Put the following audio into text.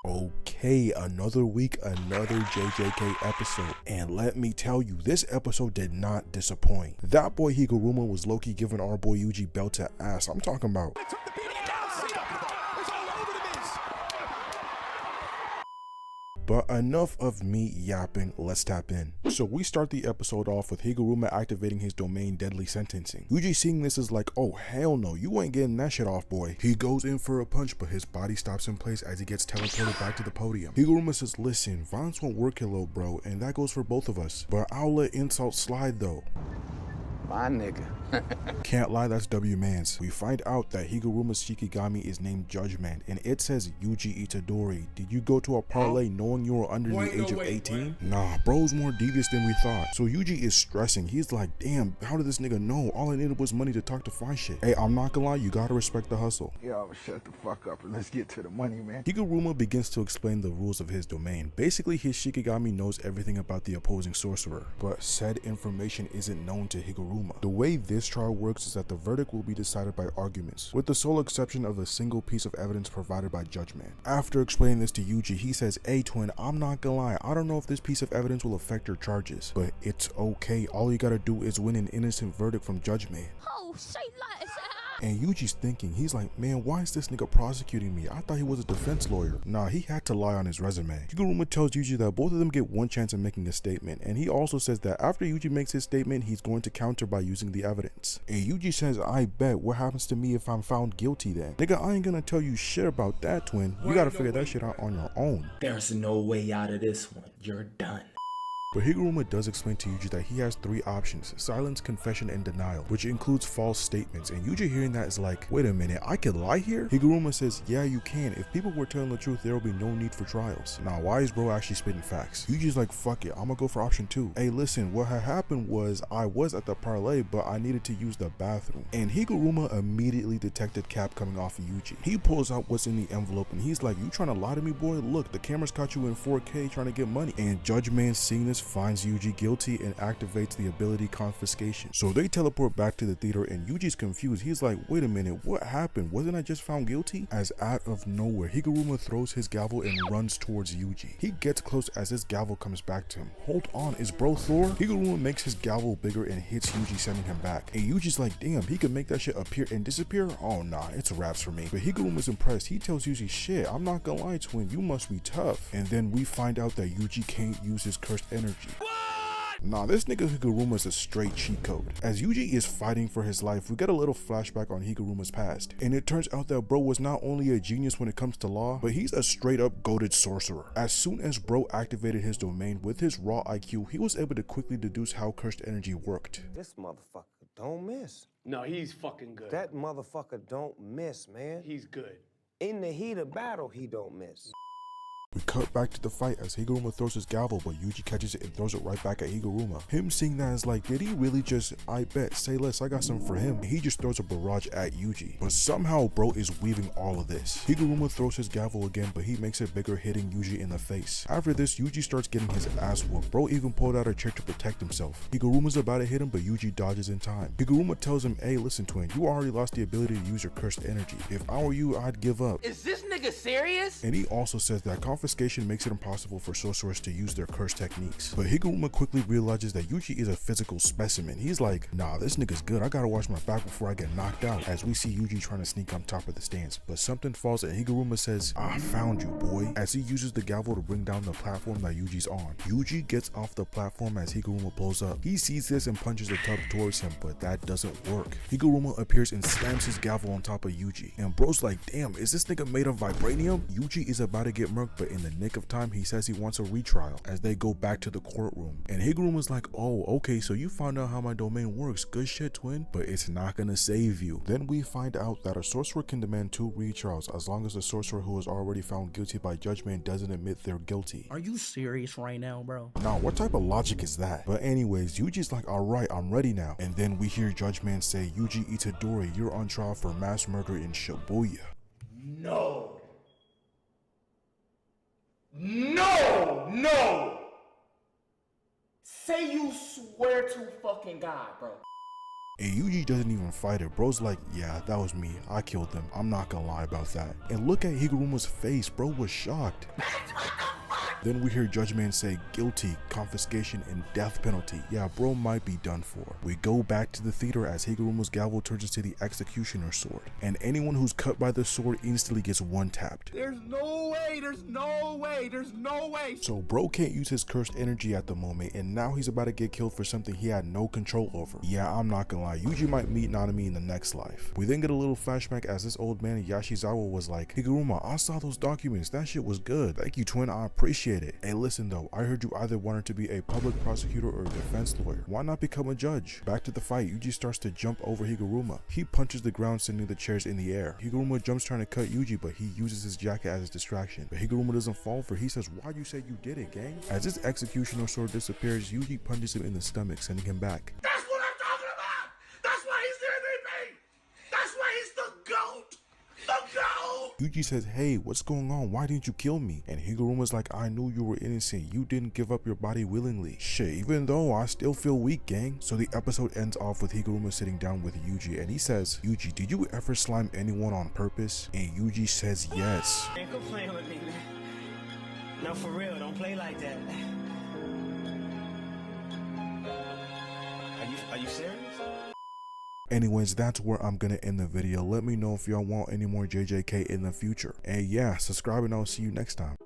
Okay, another week, another JJK episode, and let me tell you, this episode did not disappoint. That boy Higuruma was low-key giving our boy Yuji belt to ass. I'm talking about. But enough of me yapping, let's tap in. So we start the episode off with Higuruma activating his domain deadly sentencing. Yuji seeing this is like, oh hell no, you ain't getting that shit off, boy. He goes in for a punch, but his body stops in place as he gets teleported back to the podium. Higuruma says, listen, violence won't work here, little bro, and that goes for both of us. But I'll let insults slide though. My nigga. Can't lie, that's W-Mans. We find out that Higuruma's Shikigami is named Judgment, and it says Yuji Itadori. Did you go to a parlay knowing you were under the age of 18? Nah, bro's more devious than we thought. So Yuji is stressing. He's like, damn, how did this nigga know? All I needed was money to talk to fine shit. Hey, I'm not gonna lie, you gotta respect the hustle. Yo, shut the fuck up and let's get to the money, man. Higuruma begins to explain the rules of his domain. Basically, his Shikigami knows everything about the opposing sorcerer, but said information isn't known to Higuruma. The way this trial works is that the verdict will be decided by arguments, with the sole exception of a single piece of evidence provided by Judgment. After explaining this to Yuji, he says, hey twin, I'm not gonna lie, I don't know if this piece of evidence will affect your charges, but it's okay, all you gotta do is win an innocent verdict from Judgment. Oh, say less. And Yuji's thinking, he's like, man, why is this nigga prosecuting me? I thought he was a defense lawyer. Nah, he had to lie on his resume. Higuruma tells Yuji that both of them get one chance at making a statement, and he also says that after Yuji makes his statement, he's going to counter by using the evidence. And Yuji says, I bet, what happens to me if I'm found guilty then? Nigga, I ain't gonna tell you shit about that, twin. You gotta figure that shit out on your own. There's no way out of this one. You're done. But Higuruma does explain to Yuji that he has three options: silence, confession, and denial, which includes false statements. And Yuji hearing that is like, wait a minute, I could lie here? Higuruma says, yeah, you can. If people were telling the truth, there will be no need for trials. Now, why is bro actually spitting facts? Yuji's like, fuck it, I'm gonna go for option 2. Hey, listen, what had happened was I was at the parlay, but I needed to use the bathroom. And Higuruma immediately detected cap coming off of Yuji. He pulls out what's in the envelope and he's like, you trying to lie to me, boy? Look, the camera's caught you in 4K trying to get money. And Judgment seeing this finds Yuji guilty and activates the ability confiscation. So they teleport back to the theater and Yuji's confused. He's like, wait a minute, what happened? Wasn't I just found guilty? As out of nowhere, Higuruma throws his gavel and runs towards Yuji. He gets close as his gavel comes back to him. Hold on, is bro Thor? Higuruma makes his gavel bigger and hits Yuji, sending him back. And Yuji's like, damn, he can make that shit appear and disappear? Oh nah, it's wraps for me. But Higuruma's impressed. He tells Yuji, shit, I'm not gonna lie, twin, you must be tough. And then we find out that Yuji can't use his cursed energy. Nah, this nigga Higuruma is a straight cheat code. As Yuji is fighting for his life, we get a little flashback on Higuruma's past. And it turns out that bro was not only a genius when it comes to law, but he's a straight up goated sorcerer. As soon as bro activated his domain with his raw IQ, he was able to quickly deduce how cursed energy worked. This motherfucker don't miss. No, he's fucking good. That motherfucker don't miss, man. He's good. In the heat of battle, he don't miss. We cut back to the fight as Higuruma throws his gavel, but Yuji catches it and throws it right back at Higuruma. Him seeing that is like, did he really just, I bet, say less, I got something for him. And he just throws a barrage at Yuji. But somehow bro is weaving all of this. Higuruma throws his gavel again, but he makes it bigger, hitting Yuji in the face. After this, Yuji starts getting his ass whooped. Bro even pulled out a chair to protect himself. Higuruma's about to hit him, but Yuji dodges in time. Higuruma tells him, hey listen twin, you already lost the ability to use your cursed energy. If I were you, I'd give up. Is this nigga serious? And he also says that confiscation makes it impossible for sorcerers to use their cursed techniques. But Higuruma quickly realizes that Yuji is a physical specimen. He's like, nah, this nigga's good. I gotta watch my back before I get knocked out. As we see Yuji trying to sneak on top of the stands. But something falls and Higuruma says, I found you, boy. As he uses the gavel to bring down the platform that Yuji's on. Yuji gets off the platform as Higuruma pulls up. He sees this and punches the tub towards him, but that doesn't work. Higuruma appears and slams his gavel on top of Yuji. And bro's like, damn, is this nigga made of vibranium? Yuji is about to get murked, but in the nick of time, he says he wants a retrial as they go back to the courtroom. And Higuruma's like, oh, okay, so you found out how my domain works. Good shit, twin. But it's not gonna save you. Then we find out that a sorcerer can demand 2 retrials as long as the sorcerer who is already found guilty by Judgment doesn't admit they're guilty. Are you serious right now, bro? Now, what type of logic is that? But anyways, Yuji's like, alright, I'm ready now. And then we hear Judgment say, Yuji Itadori, you're on trial for mass murder in Shibuya. No. No! Say you swear to fucking God, bro. And Yuji doesn't even fight it. Bro's like, yeah, that was me. I killed them. I'm not gonna lie about that. And look at Higuruma's face. Bro was shocked. Then we hear Judge Man say guilty, confiscation, and death penalty. Yeah, bro might be done for. We go back to the theater as Higuruma's gavel turns into the executioner's sword. And anyone who's cut by the sword instantly gets one tapped. There's no way, there's no way, there's no way. So bro can't use his cursed energy at the moment, and now he's about to get killed for something he had no control over. Yeah, I'm not gonna lie, Yuji might meet Nanami in the next life. We then get a little flashback as this old man Yashizawa was like, Higuruma, I saw those documents, that shit was good. Thank you, twin, I appreciate it. Hey listen though, I heard you either wanted to be a public prosecutor or a defense lawyer. Why not become a judge? Back to the fight, Yuji starts to jump over Higuruma. He punches the ground, sending the chairs in the air. Higuruma jumps trying to cut Yuji, but he uses his jacket as a distraction. But Higuruma doesn't fall for it. He says, why you say you did it, gang? As his executioner sword disappears, Yuji punches him in the stomach, sending him back. That's what I'm talking about. That's why he's the MVP. That's why he's the GOAT. The GOAT. Yuji says, hey, what's going on? Why didn't you kill me? And Higuruma's like, I knew you were innocent. You didn't give up your body willingly. Shit, even though I still feel weak, gang. So the episode ends off with Higuruma sitting down with Yuji, and he says, Yuji, did you ever slime anyone on purpose? And Yuji says yes. Ain't go playing with me, man. No, for real, don't play like that. Are you serious? Anyways, that's where I'm gonna end the video. Let me know if y'all want any more JJK in the future. And yeah, subscribe and I'll see you next time.